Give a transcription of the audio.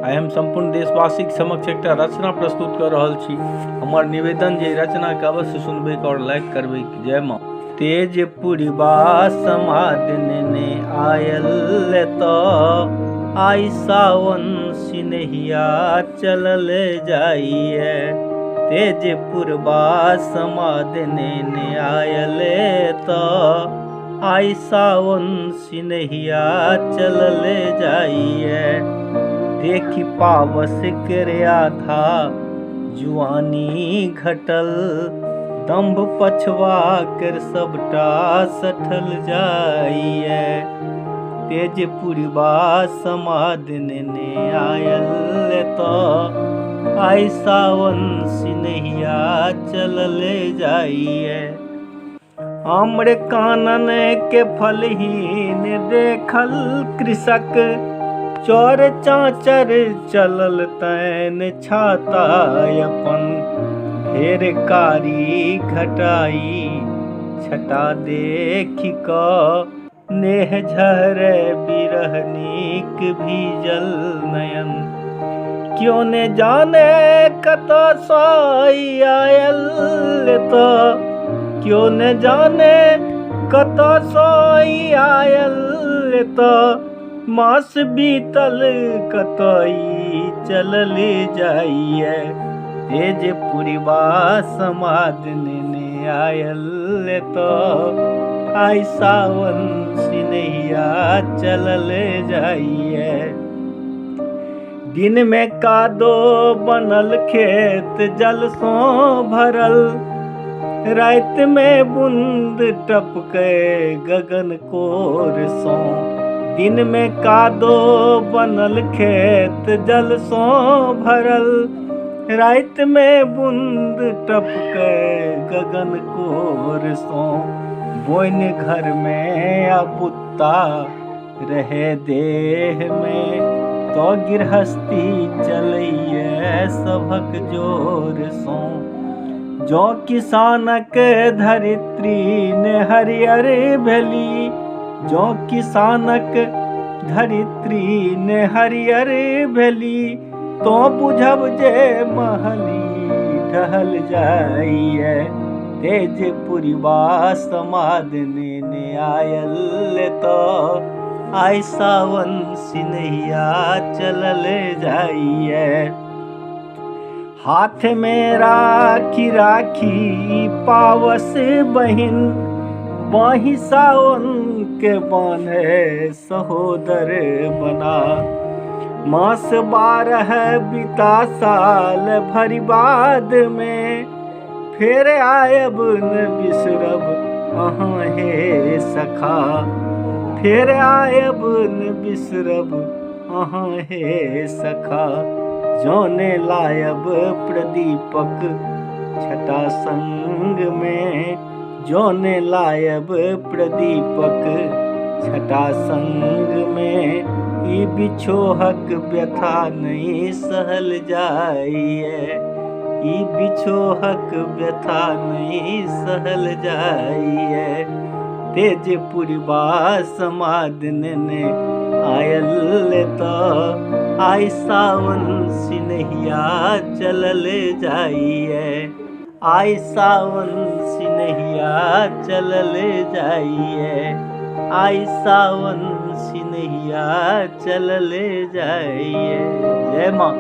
आइ हम संपूर्ण देशवासी के समक्ष एक रचना प्रस्तुत कर रहल छी। हमार निवेदन जे रचना के अवश्य सुनबे और लाइक करबे। जय माँ। तेज पुरबा समादिन ने आयल तो आई सावन सिनहिया चलल जाइए। तेज पुरबा समादिन ने आयल तो आई सावन सिनहिया चलल जाइए। देखी पावस करया था जुआनी घटल, दम्भ पछवा कर सबटा सठल जाइए। तेज पुरबा समादिन ने आयल तो आई सावन सिनहिया चलल जाइए। आम्र कानन के फलहीन देखल कृषक, चौर चाचर चलल तैन छाता अपन। फेर कारी घटाई छटा देखि क नेह झरे बिरहनीक भीजल नयन। क्यों ने जाने कतो सोई आयल तो, क्यों ने जाने कतो सोई आयल तो, मास बीतल कतई चलल जाइए। तेज पुरबा समादिन ने आयल तो आई सावन सिनहिया चलल जाइए। दिन में कादो बनल खेत जल सो भरल, रात में बूंद टपके गगन कोर सो। दिन में कादो बनल खेत जल सो भरल, रात में बूंद टपके गगन कोर सो। बोइन घर में अपुत्ता रहे देह में, तो गृहस्थी चलैये सभक जोर सो। जो किसानक धरित्री ने हरियर भेली, जो किसानक धरित्री ने हरियर भेली, तो बुझब जे महली ढहल जाइए। तेज पुरबा समादिन ने आयल तो आई सावन सिनहिया चलल जाइए। हाथ में राखी राखी पावस बहिन, बाही सावन के बान्हे सहोदर बना। मास 12 बीता साल भरी बाद में, फेर आयब न बिसरब अहाँ हे सखा। फेर आयब न बिसरब अहाँ हे सखा। जौने लायब प्रदीपक छटा संग में, जौने लायब प्रदीपक छटा संग में। ई बिछोहक व्यथा नहीं सहल जाइए, ई बिछोहक व्यथा नहीं सहल जाइए। तेज पुरबा समादिन ने आयल तो आई सावन सिनहिया चलल जाइए। आई सावन सिनहिया चलल जाइए। आई सावन सिनहिया चलल जाइए। जय माँ।